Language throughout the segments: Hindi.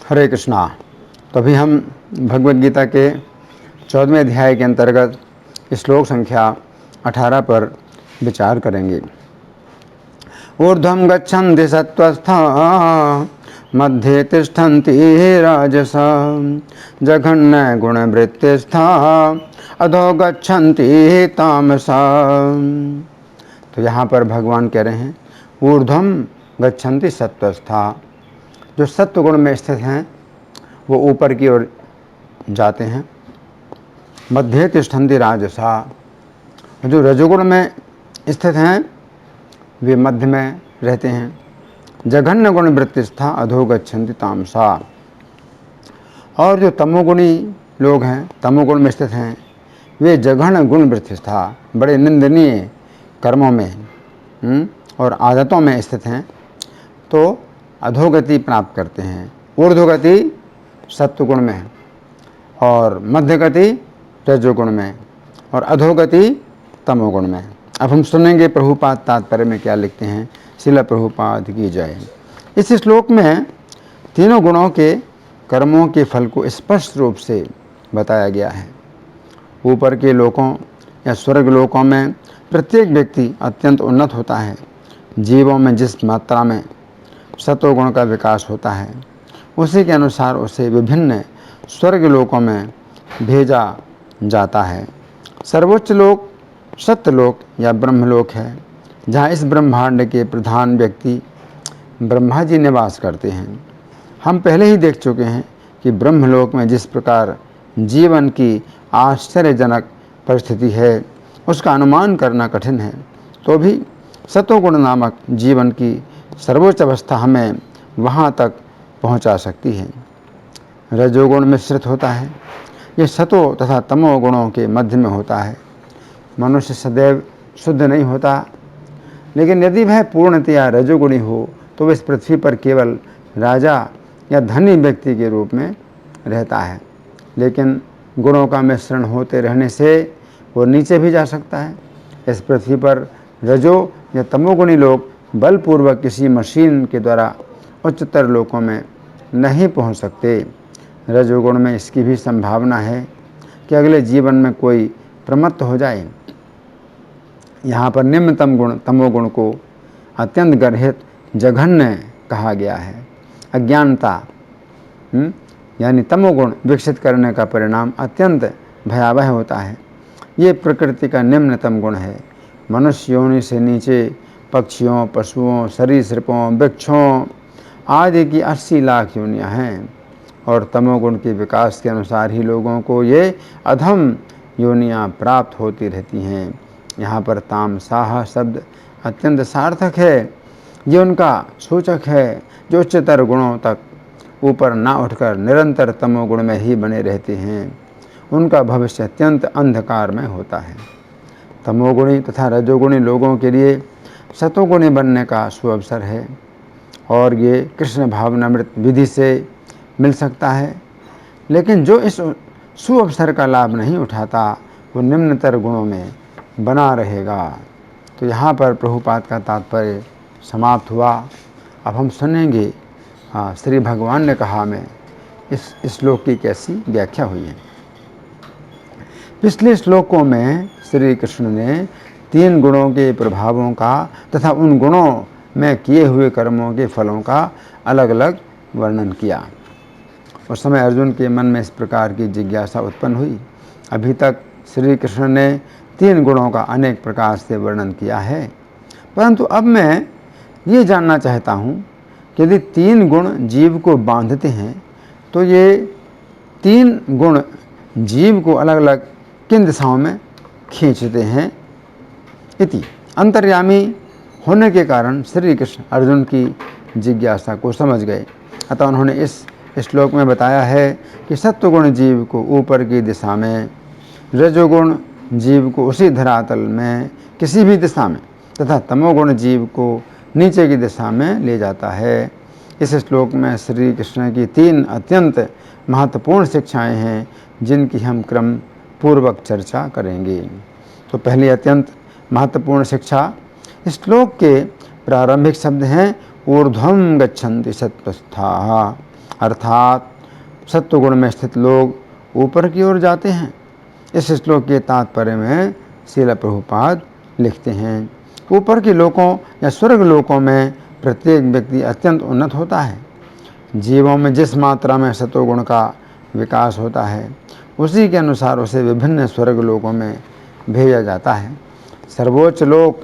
हरे कृष्णा। तो अभी हम भगवद गीता के 14वें अध्याय के अंतर्गत श्लोक संख्या 18 पर विचार करेंगे। ऊर्ध्वं गच्छन्ति सत्त्वस्था मध्ये तिष्ठन्ति राजसा जघन्य गुणवृत्तिस्था अधो गच्छन्ति तामसा। तो यहाँ पर भगवान कह रहे हैं ऊर्ध्वं गच्छन्ति सत्त्वस्था, जो सत्व गुण में स्थित हैं वो ऊपर की ओर जाते हैं। मध्य तिष्ठन्ति राजसा, जो रजोगुण में स्थित हैं वे मध्य में रहते हैं। जघन्य गुण वृत्तिस्था अधो गच्छन्ति तामसा, और जो तमोगुणी लोग हैं, तमोगुण में स्थित हैं, वे जघन्य गुण वृत्तिस्था, बड़े निंदनीय कर्मों में और आदतों में स्थित हैं, तो अधोगति प्राप्त करते हैं। ऊर्ध्वगति सत्वगुण में है और मध्यगति रजोगुण में और अधोगति तमोगुण में। अब हम सुनेंगे प्रभुपाद तात्पर्य में क्या लिखते हैं। श्रील प्रभुपाद की जय। इस श्लोक में तीनों गुणों के कर्मों के फल को स्पष्ट रूप से बताया गया है। ऊपर के लोकों या स्वर्ग लोकों में प्रत्येक व्यक्ति अत्यंत उन्नत होता है। जीवों में जिस मात्रा में सत्वगुण का विकास होता है उसी के अनुसार उसे विभिन्न स्वर्ग लोकों में भेजा जाता है। सर्वोच्च लोक सत्यलोक या ब्रह्मलोक है, जहाँ इस ब्रह्मांड के प्रधान व्यक्ति ब्रह्मा जी निवास करते हैं। हम पहले ही देख चुके हैं कि ब्रह्मलोक में जिस प्रकार जीवन की आश्चर्यजनक परिस्थिति है उसका अनुमान करना कठिन है, तो भी सत्वगुण नामक जीवन की सर्वोच्च अवस्था हमें वहाँ तक पहुँचा सकती है। रजोगुण मिश्रित होता है, ये सतो तथा तमो गुणों के मध्य में होता है। मनुष्य सदैव शुद्ध नहीं होता, लेकिन यदि वह पूर्णतया रजोगुणी हो तो वह इस पृथ्वी पर केवल राजा या धनी व्यक्ति के रूप में रहता है। लेकिन गुणों का मिश्रण होते रहने से वो नीचे भी जा सकता है। इस पृथ्वी पर रजो या तमोगुणी लोग बलपूर्वक किसी मशीन के द्वारा उच्चतर लोकों में नहीं पहुंच सकते। रजोगुण में इसकी भी संभावना है कि अगले जीवन में कोई प्रमत्त हो जाए। यहाँ पर निम्नतम गुण तमोगुण को अत्यंत गर्हित जघन्य कहा गया है। अज्ञानता यानी तमोगुण विकसित करने का परिणाम अत्यंत भयावह होता है। ये प्रकृति का निम्नतम गुण है। मनुष्य योनि से नीचे पक्षियों, पशुओं, सरीसृपों, वृक्षों आदि की 80 लाख योनियाँ हैं, और तमोगुण के विकास के अनुसार ही लोगों को ये अधम योनियाँ प्राप्त होती रहती हैं। यहाँ पर तामसाह शब्द अत्यंत सार्थक है। ये उनका सूचक है जो उच्चतर गुणों तक ऊपर ना उठकर निरंतर तमोगुण में ही बने रहते हैं। उनका भविष्य अत्यंत अंधकार में होता है। तमोगुणी तथा रजोगुणी लोगों के लिए सतोगुणी बनने का सुअवसर है, और ये कृष्ण भावनामृत विधि से मिल सकता है। लेकिन जो इस सुअवसर का लाभ नहीं उठाता वो निम्नतर गुणों में बना रहेगा। तो यहाँ पर प्रभुपाद का तात्पर्य समाप्त हुआ। अब हम सुनेंगे श्री भगवान ने कहा में इस श्लोक की कैसी व्याख्या हुई है। पिछले श्लोकों में श्री कृष्ण ने 3 गुणों के प्रभावों का तथा उन गुणों में किए हुए कर्मों के फलों का अलग अलग वर्णन किया। उस समय अर्जुन के मन में इस प्रकार की जिज्ञासा उत्पन्न हुई। अभी तक श्री कृष्ण ने 3 गुणों का अनेक प्रकार से वर्णन किया है, परंतु अब मैं ये जानना चाहता हूँ कि यदि 3 गुण जीव को बांधते हैं तो ये 3 गुण जीव को अलग अलग किन दिशाओं में खींचते हैं। इति अंतर्यामी होने के कारण श्री कृष्ण अर्जुन की जिज्ञासा को समझ गए। अतः उन्होंने इस श्लोक में बताया है कि सत्वगुण जीव को ऊपर की दिशा में, रजोगुण जीव को उसी धरातल में किसी भी दिशा में तथा तमोगुण जीव को नीचे की दिशा में ले जाता है। इस श्लोक में श्री कृष्ण की 3 अत्यंत महत्वपूर्ण शिक्षाएं हैं जिनकी हम क्रम पूर्वक चर्चा करेंगे। तो पहली अत्यंत महत्वपूर्ण शिक्षा, श्लोक के प्रारंभिक शब्द हैं ऊर्ध्वं गच्छन्ति सत्त्वस्थाः, अर्थात सत्वगुण में स्थित लोग ऊपर की ओर जाते हैं। इस श्लोक के तात्पर्य में श्रील प्रभुपाद लिखते हैं, ऊपर के लोकों या स्वर्ग लोकों में प्रत्येक व्यक्ति अत्यंत उन्नत होता है। जीवों में जिस मात्रा में सत्वगुण का विकास होता है उसी के अनुसार उसे विभिन्न स्वर्ग लोकों में भेजा जाता है। सर्वोच्च लोक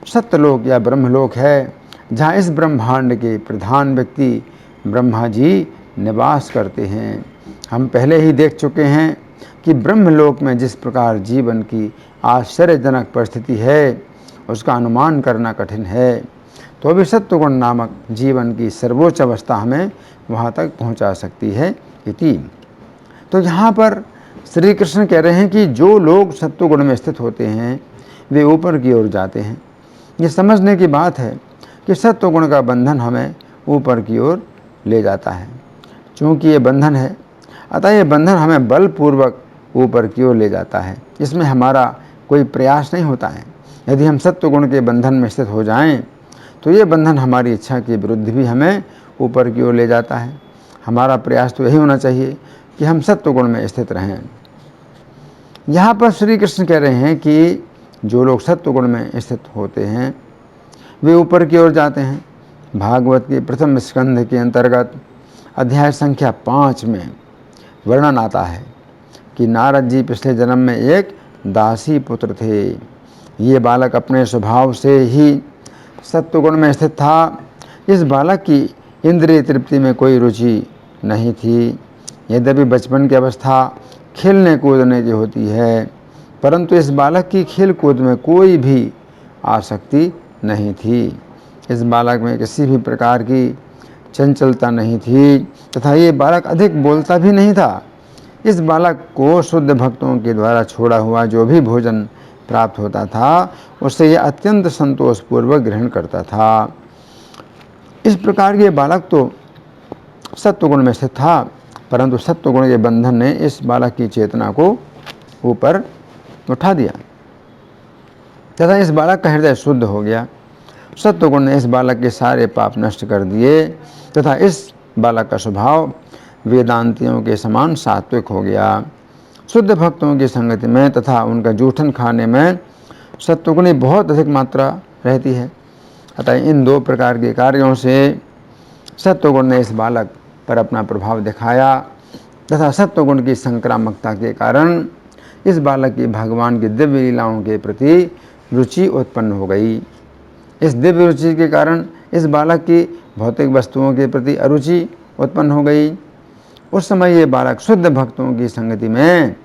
सत्यलोक या ब्रह्मलोक है, जहाँ इस ब्रह्मांड के प्रधान व्यक्ति ब्रह्मा जी निवास करते हैं। हम पहले ही देख चुके हैं कि ब्रह्मलोक में जिस प्रकार जीवन की आश्चर्यजनक परिस्थिति है उसका अनुमान करना कठिन है, तो भी सत्वगुण नामक जीवन की सर्वोच्च अवस्था हमें वहाँ तक पहुँचा सकती है इति। तो यहाँ पर श्री कृष्ण कह रहे हैं कि जो लोग सत्वगुण में स्थित होते हैं वे ऊपर की ओर जाते हैं। ये समझने की बात है कि सत्वगुण का बंधन हमें ऊपर की ओर ले जाता है। चूँकि ये बंधन है, अतः ये बंधन हमें बलपूर्वक ऊपर की ओर ले जाता है। इसमें हमारा कोई प्रयास नहीं होता है। यदि हम सत्वगुण के बंधन में स्थित हो जाएं, तो ये बंधन हमारी इच्छा के विरुद्ध भी हमें ऊपर की ओर ले जाता है। हमारा प्रयास तो यही होना चाहिए कि हम सत्वगुण में स्थित रहें। यहाँ पर श्री कृष्ण कह रहे हैं कि जो लोग सत्वगुण में स्थित होते हैं वे ऊपर की ओर जाते हैं। भागवत के प्रथम स्कंध के अंतर्गत अध्याय संख्या 5 में वर्णन आता है कि नारद जी पिछले जन्म में एक दासी पुत्र थे। ये बालक अपने स्वभाव से ही सत्वगुण में स्थित था। इस बालक की इंद्रिय तृप्ति में कोई रुचि नहीं थी। यद्यपि बचपन की अवस्था खेलने कूदने की होती है, परंतु इस बालक की खेल कूद में कोई भी आसक्ति नहीं थी। इस बालक में किसी भी प्रकार की चंचलता नहीं थी तथा ये बालक अधिक बोलता भी नहीं था। इस बालक को शुद्ध भक्तों के द्वारा छोड़ा हुआ जो भी भोजन प्राप्त होता था उससे यह अत्यंत संतोषपूर्वक ग्रहण करता था। इस प्रकार ये बालक तो सत्वगुण में स्थित था, परंतु सत्वगुण के बंधन ने इस बालक की चेतना को ऊपर उठा दिया तथा इस बालक का हृदय शुद्ध हो गया। सत्वगुण ने इस बालक के सारे पाप नष्ट कर दिए तथा इस बालक का स्वभाव वेदांतियों के समान सात्विक हो गया। शुद्ध भक्तों की संगति में तथा उनका जूठन खाने में सत्वगुण की बहुत अधिक मात्रा रहती है। अतः इन दो प्रकार के कार्यों से सत्वगुण ने इस बालक पर अपना प्रभाव दिखाया तथा सत्वगुण की संक्रामकता के कारण इस बालक की भगवान की दिव्य लीलाओं के प्रति रुचि उत्पन्न हो गई। इस दिव्य रुचि के कारण इस बालक की भौतिक वस्तुओं के प्रति अरुचि उत्पन्न हो गई। उस समय ये बालक शुद्ध भक्तों की संगति में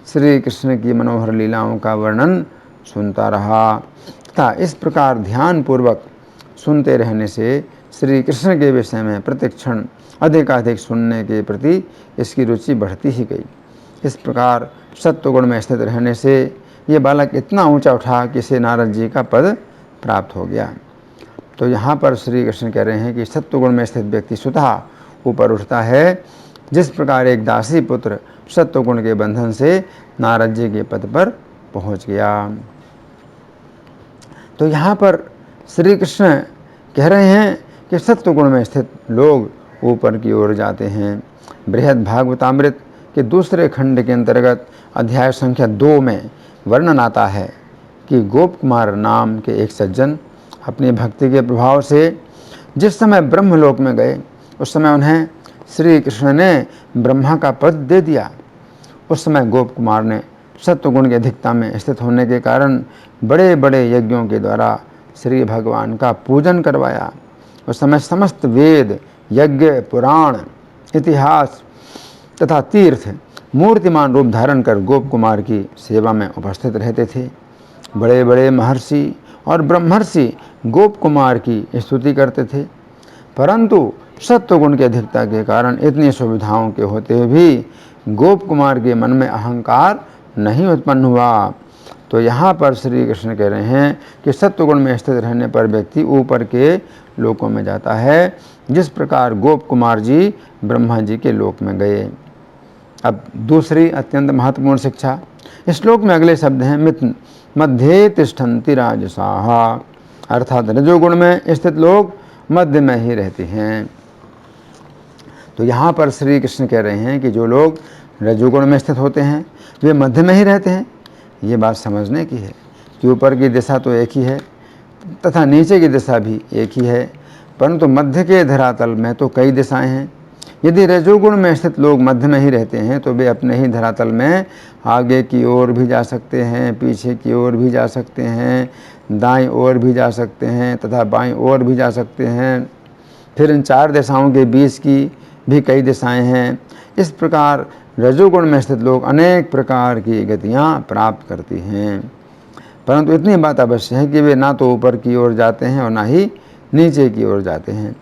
श्री कृष्ण की मनोहर लीलाओं का वर्णन सुनता रहा तथा इस प्रकार ध्यानपूर्वक सुनते रहने से श्री कृष्ण के विषय में प्रतिक्षण अधिकाधिक सुनने के प्रति इसकी रुचि बढ़ती ही गई। इस प्रकार सत्वगुण में स्थित रहने से ये बालक इतना ऊंचा उठा कि इसे नारद जी का पद प्राप्त हो गया। तो यहाँ पर श्री कृष्ण कह रहे हैं कि सत्वगुण में स्थित व्यक्ति स्वतः ऊपर उठता है, जिस प्रकार एक दासी पुत्र सत्वगुण के बंधन से नारद जी के पद पर पहुँच गया। तो यहाँ पर श्री कृष्ण कह रहे हैं कि सत्वगुण में स्थित लोग ऊपर की ओर जाते हैं। बृहद भागवतामृत के दूसरे खंड के अंतर्गत अध्याय संख्या 2 में वर्णन आता है कि गोप कुमार नाम के एक सज्जन अपनी भक्ति के प्रभाव से जिस समय ब्रह्मलोक में गए उस समय उन्हें श्री कृष्ण ने ब्रह्मा का पद दे दिया। उस समय गोप कुमार ने सत्वगुण की अधिकता में स्थित होने के कारण बड़े बड़े यज्ञों के द्वारा श्री भगवान का पूजन करवाया। उस समय समस्त वेद, यज्ञ, पुराण, इतिहास तथा तीर्थ मूर्तिमान रूप धारण कर गोप कुमार की सेवा में उपस्थित रहते थे। बड़े बड़े महर्षि और ब्रह्मर्षि गोप कुमार की स्तुति करते थे, परंतु सत्वगुण की अधिकता के कारण इतनी सुविधाओं के होते हुए भी गोप कुमार के मन में अहंकार नहीं उत्पन्न हुआ। तो यहाँ पर श्री कृष्ण कह रहे हैं कि सत्वगुण में स्थित रहने पर व्यक्ति ऊपर के लोकों में जाता है, जिस प्रकार गोप कुमार जी ब्रह्मा जी के लोक में गए। अब दूसरी अत्यंत महत्वपूर्ण शिक्षा, इस श्लोक में अगले शब्द हैं मित्र मध्य तिष्ठन्ति राजसाः, अर्थात रजोगुण में स्थित लोग मध्य में ही रहते हैं। तो यहाँ पर श्री कृष्ण कह रहे हैं कि जो लोग रजोगुण में स्थित होते हैं वे मध्य में ही रहते हैं। ये बात समझने की है कि ऊपर की दिशा तो एक ही है तथा नीचे की दिशा भी एक ही है, परंतु मध्य के धरातल में तो कई दिशाएं हैं। यदि रजोगुण में स्थित लोग मध्य में ही रहते हैं तो वे अपने ही धरातल में आगे की ओर भी जा सकते हैं, पीछे की ओर भी जा सकते हैं, दाईं ओर भी जा सकते हैं तथा बाईं ओर भी जा सकते हैं। फिर इन चार दिशाओं के बीच की भी कई दिशाएं हैं। इस प्रकार रजोगुण में स्थित लोग अनेक प्रकार की गतियां प्राप्त करते हैं, परंतु इतनी बात अवश्य है कि वे ना तो ऊपर की ओर जाते हैं और ना ही नीचे की ओर जाते हैं।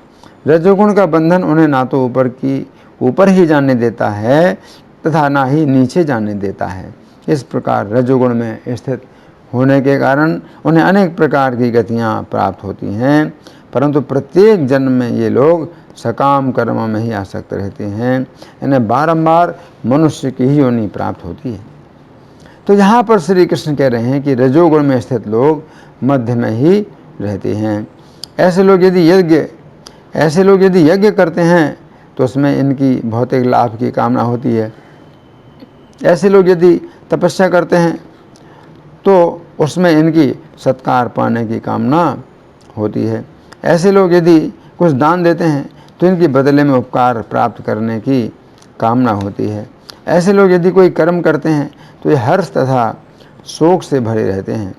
रजोगुण का बंधन उन्हें ना तो ऊपर ही जाने देता है तथा ना ही नीचे जाने देता है। इस प्रकार रजोगुण में स्थित होने के कारण उन्हें अनेक प्रकार की गतियां प्राप्त होती हैं, परंतु प्रत्येक जन्म में ये लोग सकाम कर्मों में ही आसक्त रहते हैं। इन्हें बारंबार मनुष्य की ही योनि प्राप्त होती है। तो यहाँ पर श्री कृष्ण कह रहे हैं कि रजोगुण में स्थित लोग मध्य में ही रहते हैं। ऐसे लोग यदि यज्ञ करते हैं तो उसमें इनकी भौतिक लाभ की कामना होती है। ऐसे लोग यदि तपस्या करते हैं तो उसमें इनकी सत्कार पाने की कामना होती है। ऐसे लोग यदि कुछ दान देते हैं तो इनकी बदले में उपकार प्राप्त करने की कामना होती है। ऐसे लोग यदि कोई कर्म करते हैं तो ये हर्ष तथा शोक से भरे रहते हैं।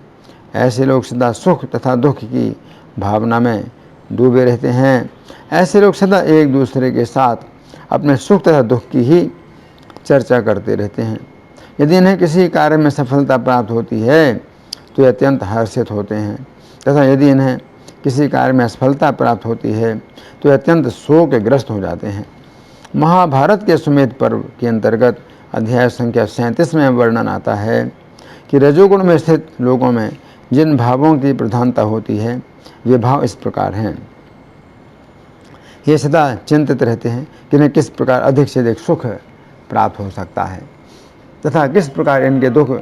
ऐसे लोग सदा सुख तथा दुख की भावना में डूबे रहते हैं। ऐसे लोग सदा एक दूसरे के साथ अपने सुख तथा दुख की ही चर्चा करते रहते हैं। यदि इन्हें किसी कार्य में सफलता प्राप्त होती है तो ये अत्यंत हर्षित होते हैं तथा यदि इन्हें किसी कार्य में असफलता प्राप्त होती है तो ये अत्यंत शोकग्रस्त हो जाते हैं। महाभारत के अश्वमेध पर्व के अंतर्गत अध्याय संख्या 37 में वर्णन आता है कि रजोगुण में स्थित लोगों में जिन भावों की प्रधानता होती है वे भाव इस प्रकार हैं। ये सदा चिंतित रहते हैं कि इन्हें किस प्रकार अधिक से अधिक सुख प्राप्त हो सकता है तथा किस प्रकार इनके दुख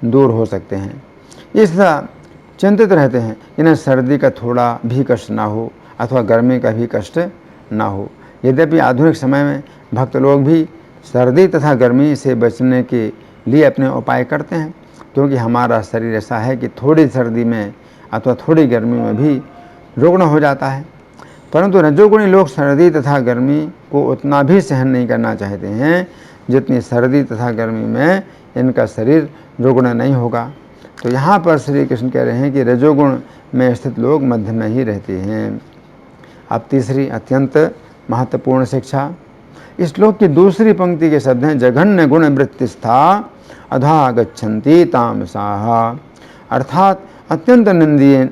दूर हो सकते हैं। ये सदा चिंतित रहते हैं इन्हें सर्दी का थोड़ा भी कष्ट ना हो अथवा गर्मी का भी कष्ट ना हो। यद्यपि आधुनिक समय में भक्त लोग भी सर्दी तथा गर्मी से बचने के लिए अपने उपाय करते हैं, क्योंकि हमारा शरीर ऐसा है कि थोड़ी सर्दी में अथवा थोड़ी गर्मी में भी रुग्ण हो जाता है। परंतु रजोगुणी लोग सर्दी तथा गर्मी को उतना भी सहन नहीं करना चाहते हैं जितनी सर्दी तथा गर्मी में इनका शरीर रुग्ण नहीं होगा। तो यहाँ पर श्री कृष्ण कह रहे हैं कि रजोगुण में स्थित लोग मध्य में ही रहते हैं। अब तीसरी अत्यंत महत्वपूर्ण शिक्षा। इस श्लोक की दूसरी पंक्ति के शब्द हैं जघन्य गुण वृत्तिस्था अधा गच्छन्ति तामसाः, अर्थात अत्यंत निंदनीय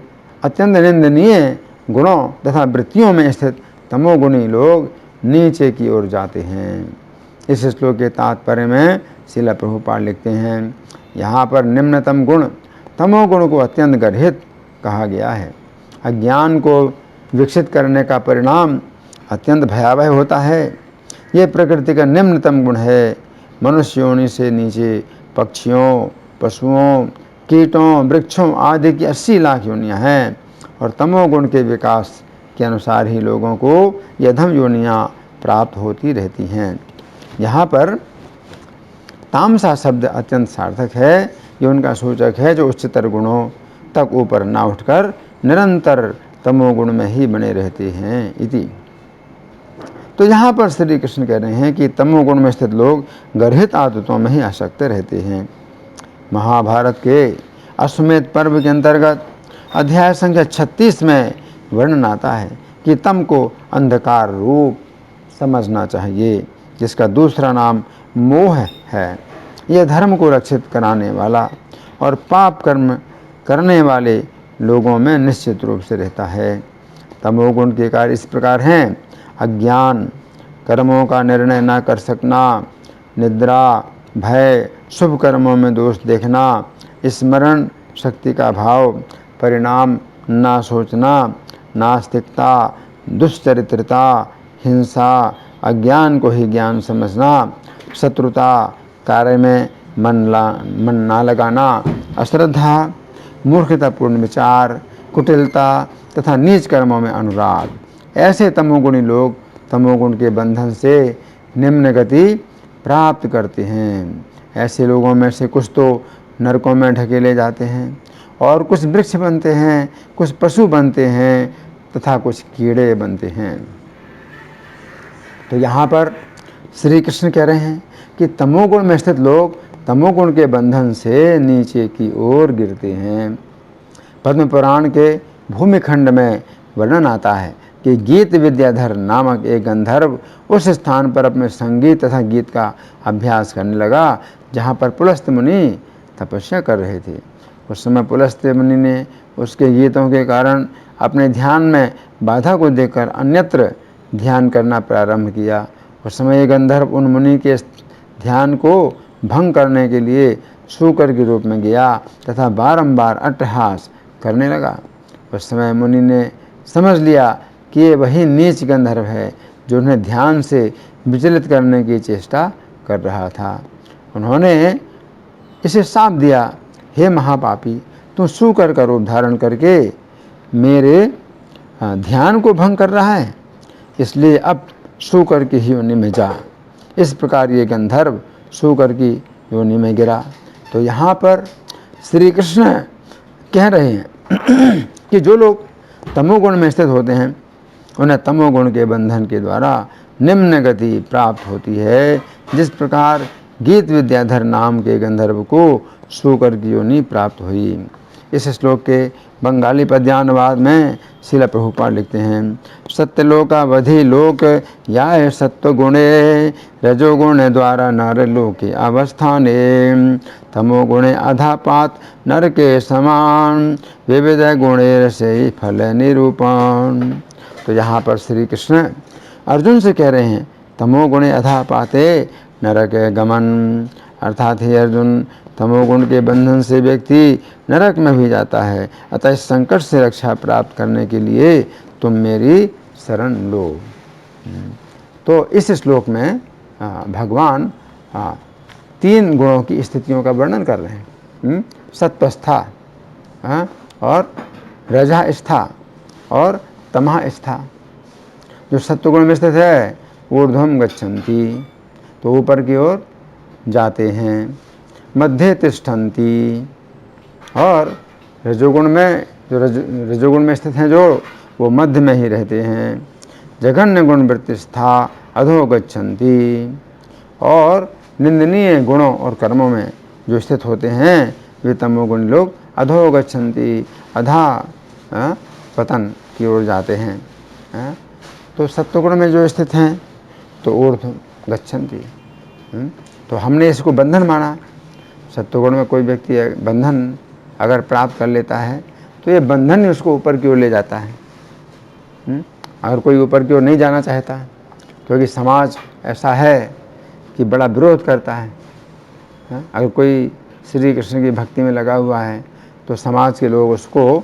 गुणों तथा वृत्तियों में स्थित तमोगुणी लोग नीचे की ओर जाते हैं। इस श्लोक के तात्पर्य में श्रील प्रभुपाद लिखते हैं, यहाँ पर निम्नतम गुण तमोगुण को अत्यंत गर्हित कहा गया है। अज्ञान को विकसित करने का परिणाम अत्यंत भयावह होता है। ये प्रकृति का निम्नतम गुण है। मनुष्य योनि से नीचे पक्षियों, पशुओं, कीटों, वृक्षों आदि की 80 लाख योनियाँ हैं और तमोगुण के विकास के अनुसार ही लोगों को ये अधम योनियाँ प्राप्त होती रहती हैं। यहाँ पर तामसा शब्द अत्यंत सार्थक है। ये उनका सूचक है जो उच्चतर गुणों तक ऊपर ना उठकर निरंतर तमोगुण में ही बने रहते हैं इति। तो यहाँ पर श्री कृष्ण कह रहे हैं कि तमोगुण में स्थित लोग गर्हित आदतों में ही आसक्त रहते हैं। महाभारत के अश्वमेध पर्व के अंतर्गत अध्याय संख्या 36 में वर्णन आता है कि तम को अंधकार रूप समझना चाहिए, जिसका दूसरा नाम मोह है। यह धर्म को रक्षित कराने वाला और पाप कर्म करने वाले लोगों में निश्चित रूप से रहता है। तमोगुण के कार्य इस प्रकार हैं: अज्ञान, कर्मों का निर्णय न कर सकना, निद्रा, भय, शुभ कर्मों में दोष देखना, स्मरण शक्ति का भाव, परिणाम ना सोचना, नास्तिकता, दुश्चरित्रता, हिंसा, अज्ञान को ही ज्ञान समझना, शत्रुता, कार्य में मन ना लगाना, अश्रद्धा, मूर्खतापूर्ण विचार, कुटिलता तथा नीच कर्मों में अनुराग। ऐसे तमोगुणी लोग तमोगुण के बंधन से निम्न गति प्राप्त करते हैं। ऐसे लोगों में से कुछ तो नरकों में ढकेले जाते हैं और कुछ वृक्ष बनते हैं, कुछ पशु बनते हैं तथा कुछ कीड़े बनते हैं। तो यहाँ पर श्री कृष्ण कह रहे हैं कि तमोगुण में स्थित लोग तमोगुण के बंधन से नीचे की ओर गिरते हैं। पद्म पुराण के भूमिखंड में वर्णन आता है कि गीत विद्याधर नामक एक गंधर्व उस स्थान पर अपने संगीत तथा गीत का अभ्यास करने लगा जहाँ पर पुलस्त्य मुनि तपस्या कर रहे थे। उस समय पुलस्त्य मुनि ने उसके गीतों के कारण अपने ध्यान में बाधा को देखकर अन्यत्र ध्यान करना प्रारंभ किया। उस समय ये गंधर्व उन मुनि के ध्यान को भंग करने के लिए शूकर के रूप में गया तथा बारंबार अट्टहास करने लगा। उस समय मुनि ने समझ लिया कि ये वही नीच गंधर्व है जो उन्हें ध्यान से विचलित करने की चेष्टा कर रहा था। उन्होंने इसे शाप दिया, हे महापापी, तू शूकर का रूप धारण करके मेरे ध्यान को भंग कर रहा है, इसलिए अब शूकर की योनि में जा। इस प्रकार ये गंधर्व शूकर की योनि में गिरा। तो यहाँ पर श्री कृष्ण कह रहे हैं कि जो लोग तमोगुण में स्थित होते हैं उन्हें तमोगुण के बंधन के द्वारा निम्न गति प्राप्त होती है, जिस प्रकार गीत विद्याधर नाम के गंधर्व को शूकर की योनि प्राप्त हुई। इस श्लोक के बंगाली पद्यानुवाद में श्रील प्रभुपाद लिखते हैं, सत्यलोकावधि लोक याय सत्वगुणे रजोगुण द्वारा नर लोके अवस्थाने तमोगुणे अधापात नर के समान विविध गुणे से फल निरूपण। तो यहाँ पर श्री कृष्ण अर्जुन से कह रहे हैं तमोगुणे अधापाते नरक गमन, अर्थात हे अर्जुन, तमोगुण के बंधन से व्यक्ति नरक में भी जाता है, अतः इस संकट से रक्षा प्राप्त करने के लिए तुम मेरी शरण लो। तो इस श्लोक में भगवान 3 गुणों की स्थितियों का वर्णन कर रहे हैं, सत्वस्था और रजस्था और तमस्था। जो सत्वगुण में स्थित है ऊर्ध्वम गच्छन्ति, तो ऊपर की ओर जाते हैं, मध्य तिष्ठन्ति, और रजोगुण में जो रजोगुण में स्थित हैं जो वो मध्य में ही रहते हैं, जघन्य गुण वृत्तिस्था अधो गच्छन्ति, और निंदनीय गुणों और कर्मों में जो स्थित होते हैं वे तमोगुण लोग अधो गच्छन्ति, अधा पतन की ओर जाते हैं। तो सत्वगुण में जो स्थित हैं तो ऊर्ध्व गच्छन्ति। तो हमने इसको बंधन माना। सत्वगुण में कोई व्यक्ति बंधन अगर प्राप्त कर लेता है तो ये बंधन ही उसको ऊपर की ओर ले जाता है। अगर कोई ऊपर की ओर नहीं जाना चाहता, क्योंकि समाज ऐसा है कि बड़ा विरोध करता है। अगर कोई श्री कृष्ण की भक्ति में लगा हुआ है तो समाज के लोग उसको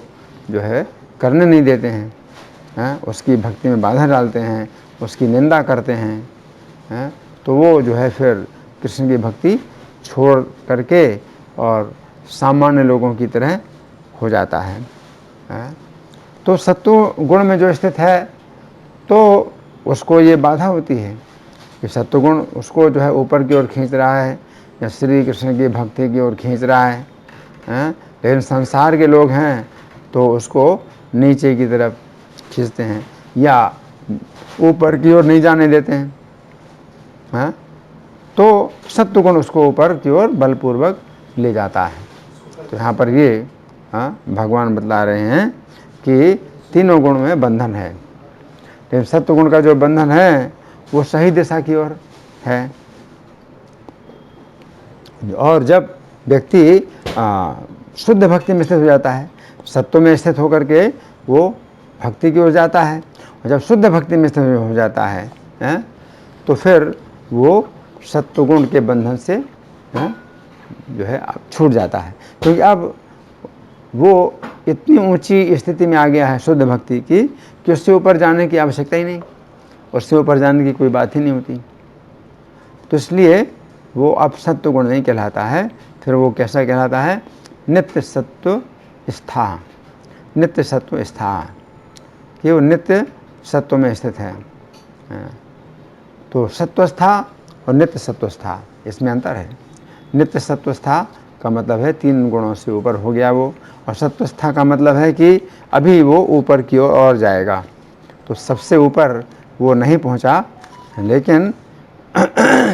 जो है करने नहीं देते हैं, उसकी भक्ति में बाधा डालते हैं, उसकी निंदा करते हैं। तो वो जो है फिर कृष्ण की भक्ति छोड़ करके और सामान्य लोगों की तरह हो जाता है। तो सत्व गुण में जो स्थित है तो उसको ये बाधा होती है कि सत्वगुण उसको जो है ऊपर की ओर खींच रहा है या श्री कृष्ण की भक्ति की ओर खींच रहा है। लेकिन संसार के लोग हैं तो उसको नीचे की तरफ खींचते हैं या ऊपर की ओर नहीं जाने देते हैं। तो सत्वगुण उसको ऊपर की ओर बलपूर्वक ले जाता है। तो यहाँ पर ये भगवान बतला रहे हैं कि तीनों गुण में बंधन है, लेकिन सत्वगुण का जो बंधन है वो सही दिशा की ओर है। और जब व्यक्ति शुद्ध भक्ति में स्थित हो जाता है, सत्व में स्थित होकर के वो भक्ति की ओर जाता है, और जब शुद्ध भक्ति में स्थित हो जाता है तो फिर वो सत्वगुण के बंधन से जो है छूट जाता है, क्योंकि अब वो इतनी ऊंची स्थिति में आ गया है शुद्ध भक्ति की कि उससे ऊपर जाने की आवश्यकता ही नहीं, उससे ऊपर जाने की कोई बात ही नहीं होती। तो इसलिए वो अब सत्वगुण नहीं कहलाता है, फिर वो कैसा कहलाता है, नित्य सत्व स्था, नित्य सत्व स्था, कि वो नित्य सत्व में स्थित है। तो सत्वस्था और नित्य सत्वस्था इसमें अंतर है। नित्य सत्वस्था का मतलब है 3 गुणों से ऊपर हो गया वो, और सत्वस्था का मतलब है कि अभी वो ऊपर की ओर और जाएगा। तो सबसे ऊपर वो नहीं पहुंचा, लेकिन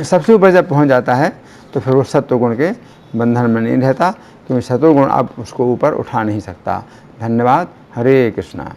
सबसे ऊपर जब पहुंच जाता है तो फिर वो सत्वगुण के बंधन में नहीं रहता, क्योंकि सत्वगुण अब उसको ऊपर उठा नहीं सकता। धन्यवाद। हरे कृष्णा।